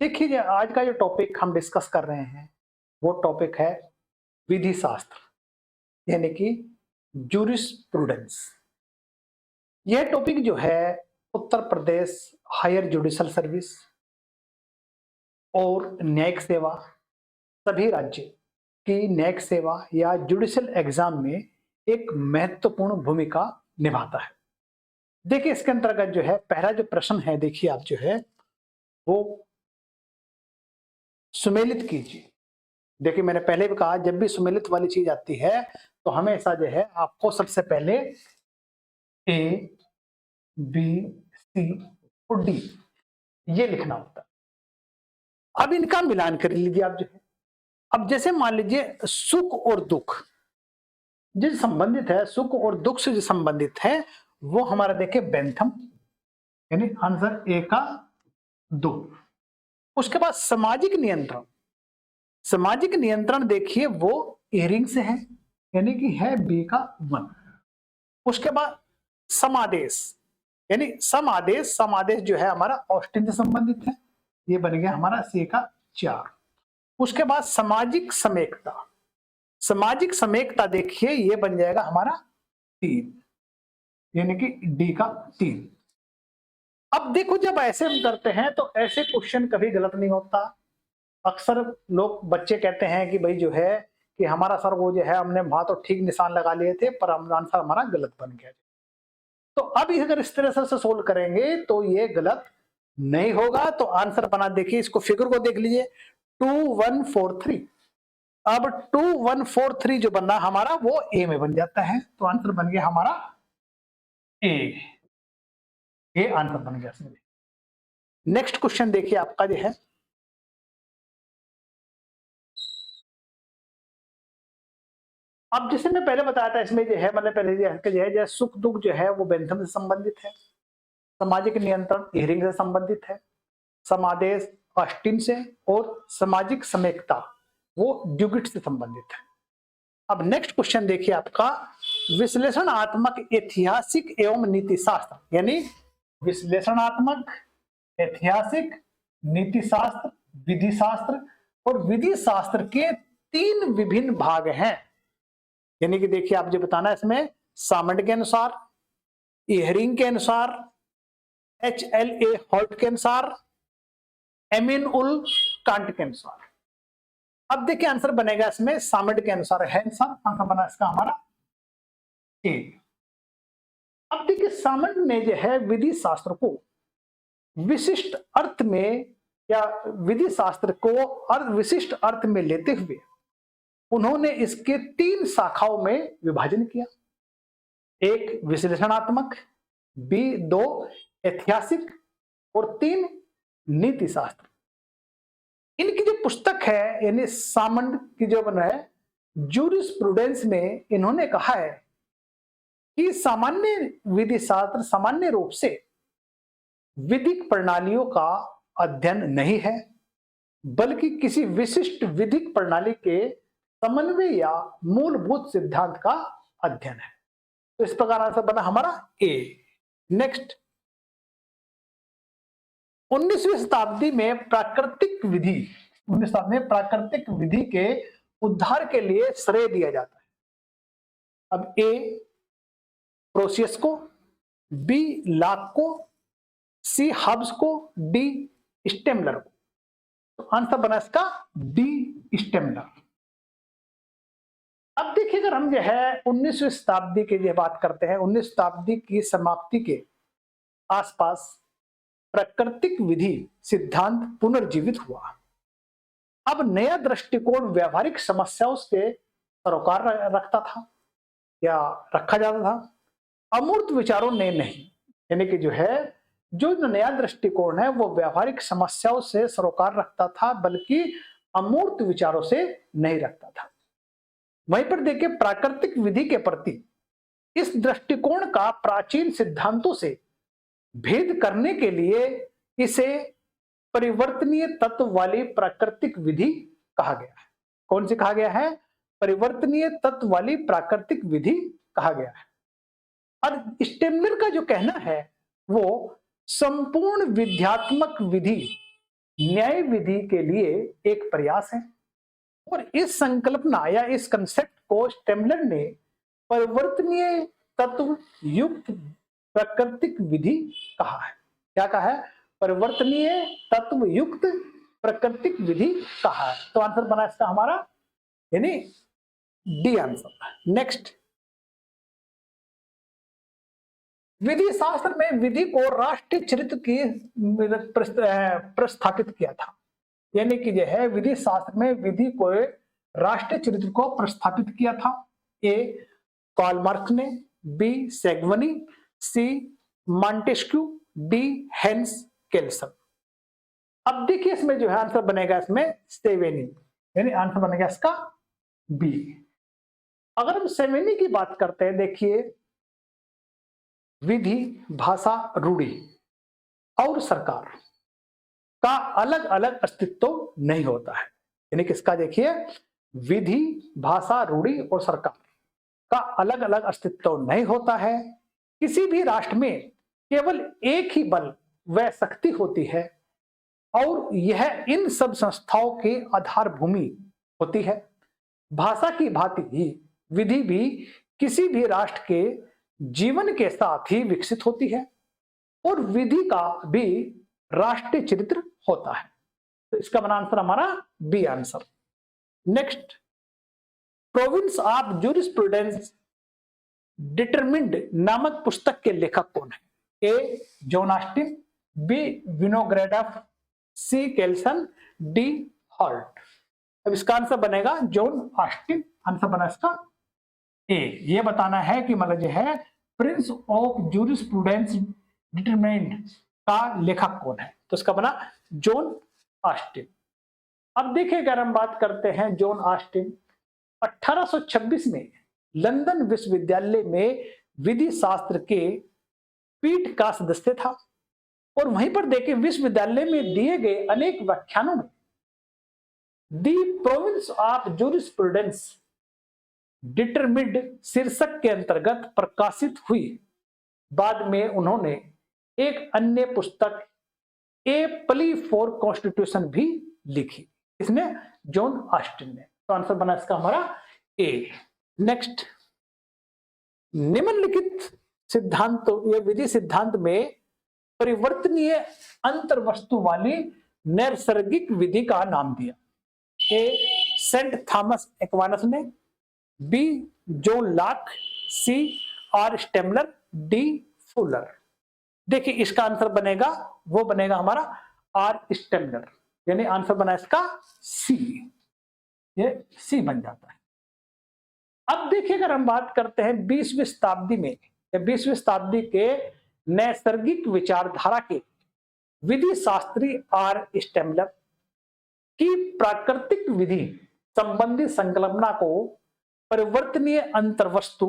देखिए आज का जो टॉपिक हम डिस्कस कर रहे हैं वो टॉपिक है विधि शास्त्र यानी कि जूरिस्प्रूडेंस। यह टॉपिक जो है Uttar Pradesh higher judicial service और न्यायिक सेवा सभी राज्य की न्यायिक सेवा या जुडिशल एग्जाम में एक महत्वपूर्ण भूमिका निभाता है। देखिए इसके अंतर्गत जो है पहला जो प्रश्न है, देखिए आप जो है वो सुमेलित कीजिए। देखिए मैंने पहले भी कहा जब भी सुमेलित वाली चीज आती है तो हमेशा जो है आपको सबसे पहले ए बी सी और डी ये लिखना होता है। अब इनका मिलान कर लीजिए आप जो है। अब जैसे मान लीजिए सुख और दुख जो संबंधित है, सुख और दुख से जो संबंधित है वो हमारा देखिए बेंथम यानी आंसर ए का 2। उसके बाद सामाजिक नियंत्रण, सामाजिक नियंत्रण देखिए वो इयरिंग से है यानी कि है बी का 1। उसके बाद समादेश यानी समादेश, समादेश जो है हमारा ऑस्टिन से संबंधित है, ये बन गया हमारा सी का 4। उसके बाद सामाजिक समेकता, सामाजिक समेकता देखिए ये बन जाएगा हमारा 3 यानी कि डी का 3। अब देखो जब ऐसे हम करते हैं तो ऐसे क्वेश्चन कभी गलत नहीं होता। अक्सर लोग बच्चे कहते हैं कि भाई जो है कि हमारा सर वो जो है हमने वहां तो ठीक निशान लगा लिए थे पर आंसर हमारा गलत बन गया। तो अब अगर इस तरह से सोल्व करेंगे तो ये गलत नहीं होगा। तो आंसर बना, देखिए इसको फिगर को देख लीजिए 2143। अब 2143 जो बना हमारा वो ए में बन जाता है, तो आंसर बन गया हमारा ए। ये आंसर बन गया इसमें। नेक्स्ट क्वेश्चन देखिए आपका जो है अब जैसे मैं पहले बताया था इसमें जो है मतलब पहले जो है सुख दुख जो है वो बेंथम से संबंधित है, सामाजिक नियंत्रण हियरिंग से संबंधित है, समादेश ऑस्टिन से और सामाजिक समेकता वो ड्यूगिट से संबंधित है। अब नेक्स्ट क्वेश्चन देखिए आपका विश्लेषणात्मक ऐतिहासिक एवं नीति शास्त्र यानी विश्लेषणात्मक, ऐतिहासिक, नीति शास्त्र, विधि शास्त्र और विधि शास्त्र के 3 विभिन्न भाग हैं। यानी कि देखिए आप जो बताना इसमें सामंड के अनुसार, इहरिंग के अनुसार, HLA हॉल्ट के अनुसार, एमिन उल कांट के अनुसार। अब देखिए आंसर बनेगा इसमें सामंड के अनुसार है, आंसर बना इसका हमारा ए। अब देखिए सामंड ने जो है विधि शास्त्र को विशिष्ट अर्थ में या विधि शास्त्र को विशिष्ट अर्थ में लेते हुए उन्होंने इसके 3 शाखाओं में विभाजन किया। एक विश्लेषणात्मक, बी 2 ऐतिहासिक और 3 नीति शास्त्र। इनकी जो पुस्तक है यानी सामंड की जो बना है जूरिस्प्रूडेंस में इन्होंने कहा है कि सामान्य विधि शास्त्र सामान्य रूप से विधिक प्रणालियों का अध्ययन नहीं है बल्कि किसी विशिष्ट विधिक प्रणाली के समन्वय या मूलभूत सिद्धांत का अध्ययन है। तो इस प्रकार आंसर बना हमारा ए। नेक्स्ट 19वीं शताब्दी में प्राकृतिक विधि, 19वीं शताब्दी में प्राकृतिक विधि के उद्धार के लिए श्रेय दिया जाता है। अब ए प्रोसियस को, बी लाक को, सी हब्स को, डी स्टेमलर को। तो आंसर बना इसका डी स्टेमलर। अब देखिए अगर हम जो है 19वीं शताब्दी की जो बात करते हैं, 19वीं शताब्दी की समाप्ति के आसपास प्राकृतिक विधि सिद्धांत पुनर्जीवित हुआ। अब नया दृष्टिकोण व्यावहारिक समस्याओं से सरोकार रखता था या रखा जाता था, अमूर्त विचारों ने नहीं। यानी कि जो है जो नया दृष्टिकोण है वो व्यावहारिक समस्याओं से सरोकार रखता था बल्कि अमूर्त विचारों से नहीं रखता था। वहीं पर देखिए प्राकृतिक विधि के प्रति इस दृष्टिकोण का प्राचीन सिद्धांतों से भेद करने के लिए इसे परिवर्तनीय तत्व वाली प्राकृतिक विधि कहा गया है। कौन सी कहा गया है? परिवर्तनीय तत्व वाली प्राकृतिक विधि कहा गया है। और स्टेमलर का जो कहना है वो संपूर्ण विध्यात्मक विधि न्याय विधि के लिए एक प्रयास है। और इस संकल्पना या इस कंसेप्ट को स्टेमलर ने परिवर्तनीय तत्व युक्त प्राकृतिक विधि कहा है। क्या कहा है? परिवर्तनीय तत्व युक्त प्राकृतिक विधि कहा है। तो आंसर बना इसका हमारा यानी डी आंसर। नेक्स्ट, विधि शास्त्र में विधि को राष्ट्रीय चरित्र की प्रस्थापित किया था। यानी कि जो है विधि शास्त्र में विधि को राष्ट्रीय चरित्र को प्रस्थापित किया था। ए कार्ल मार्क्स ने, बी सेगवनी, सी मॉन्टेस्क्यू, डी हेंस केल्सन। अब देखिए इसमें जो है आंसर बनेगा इसमें सेवेनी, यानी आंसर बनेगा इसका बी। अगर हम सेवेनी की बात करते हैं, देखिए विधि, भाषा, रूढ़ि और सरकार का अलग अलग अस्तित्व नहीं होता है। यानी किसका? देखिए विधि, भाषा, रूढ़ि और सरकार का अलग अलग अस्तित्व नहीं होता है। किसी भी राष्ट्र में केवल एक ही बल व शक्ति होती है और यह इन सब संस्थाओं के आधार भूमि होती है। भाषा की भांति ही विधि भी किसी भी राष्ट्र के जीवन के साथ ही विकसित होती है और विधि का भी राष्ट्रीय चरित्र होता है। तो इसका बना आंसर हमारा B answer. Next, province of jurisprudence determined नामक पुस्तक के लेखक कौन है? A John Austin, B Vinogradoff, C Kelsen, D Holt. अब इसका आंसर बनेगा जॉन ऑस्टिन। आंसर बना इसका ए। ये बताना है कि मतलब जो है प्रिंस ऑफ जूरिस्प्रूडेंस डिटरमिन्ड का लेखक कौन है। तो इसका बना जॉन ऑस्टिन। अब देखिए अगर हम बात करते हैं जॉन ऑस्टिन 1826 में लंदन विश्वविद्यालय में विधि शास्त्र के पीठ का सदस्य था और वहीं पर देखिए विश्वविद्यालय में दिए गए अनेक व्याख्यानों में दी प्रोविंस ऑफ जूरिस्प्रूडेंस डिटरमिन्ड शीर्षक के अंतर्गत प्रकाशित हुई। बाद में उन्होंने एक अन्य पुस्तक ए प्ली फॉर कॉन्स्टिट्यूशन भी लिखी। इसने जॉन ऑस्टिन ने। तो आंसर बना इसका हमारा ए। नेक्स्ट, निम्नलिखित सिद्धांतों या विधि सिद्धांत में परिवर्तनीय अंतर्वस्तु वाली नैसर्गिक विधि का नाम दिया। ए सेंट थॉमस एक्वानस ने, B John Locke, C R Stammler, D Fuller. देखिए इसका आंसर बनेगा, वो बनेगा हमारा आर स्टेमलर, यानी आंसर बना इसका सी। ये सी बन जाता है। अब देखिए अगर हम बात करते हैं 20वीं शताब्दी में या 20वीं शताब्दी के नैसर्गिक विचारधारा के विधि शास्त्री आर स्टेमलर की प्राकृतिक विधि संबंधी संकल्पना को परिवर्तनीय अंतर्वस्तु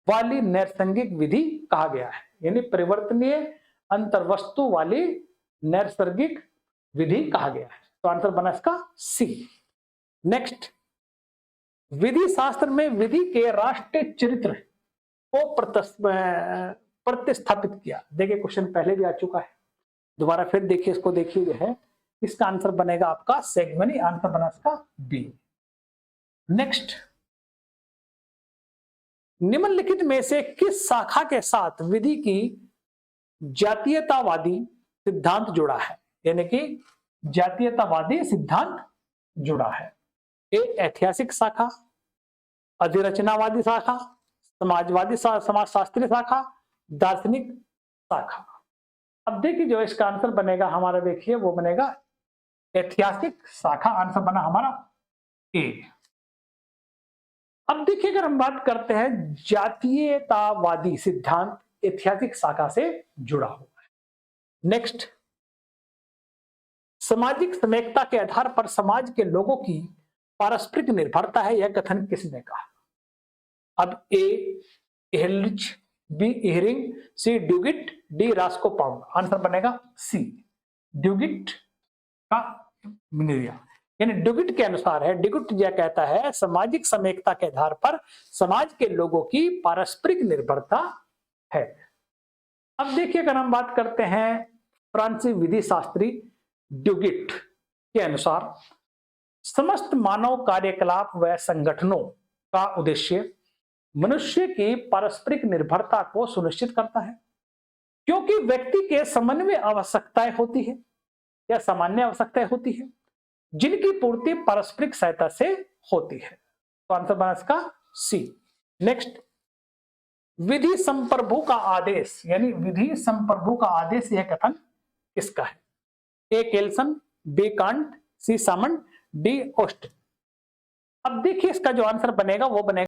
वाली नैसर्गिक विधि कहा गया है। यानी परिवर्तनीय अंतर्वस्तु वाली नैसर्गिक विधि कहा गया है। तो आंसर बना इसका सी। नेक्स्ट, विधि शास्त्र में विधि के राष्ट्रीय चरित्र को प्रतिस्थापित किया। देखिए क्वेश्चन पहले भी आ चुका है, दोबारा फिर देखिए इसको, देखिए जो है इसका आंसर बनेगा आपका सेगमनी। आंसर बना इसका बी। नेक्स्ट, निम्नलिखित में से किस शाखा के साथ विधि की जातीयतावादी सिद्धांत जुड़ा है? यानी कि जातीयतावादी सिद्धांत जुड़ा है। ए ऐतिहासिक शाखा, अधिरचनावादी शाखा, समाजवादी समाजशास्त्री शाखा, दार्शनिक शाखा। अब देखिए जो इसका आंसर बनेगा हमारा, देखिए वो बनेगा ऐतिहासिक शाखा। आंसर बना हमारा ए। अब देखिए अगर हम बात करते हैं जातीयतावादी सिद्धांत ऐतिहासिक शाखा से जुड़ा हुआ है। नेक्स्ट, सामाजिक समेकता के आधार पर समाज के लोगों की पारस्परिक निर्भरता है, यह कथन किसने कहा? अब A Ehrlich, B Ihering, C Duguit, D Roscoe Pound. Answer बनेगा सी ड्यूगिट का मिनेरिया। यानी ड्यूगिट के अनुसार है, ड्यूगिट यह कहता है सामाजिक समेकता के आधार पर समाज के लोगों की पारस्परिक निर्भरता है। अब देखिए अगर हम बात करते हैं फ्रांसीसी विधि शास्त्री ड्यूगिट के अनुसार समस्त मानव कार्यकलाप व संगठनों का उद्देश्य मनुष्य की पारस्परिक निर्भरता को सुनिश्चित करता है, क्योंकि व्यक्ति के समन्वय आवश्यकताएं होती है या सामान्य आवश्यकताएं होती है जिनकी पूर्ति पारस्परिक सहायता से होती है। तो आंसर बना इसका सी। नेक्स्ट, विधि संप्रभु का आदेश, यानी विधि संप्रभु का आदेश, यह कथन किसका है? A Kelsen, B Kant, C Salmond, D Austin. अब देखिए इसका जो आंसर बनेगा वो बनेगा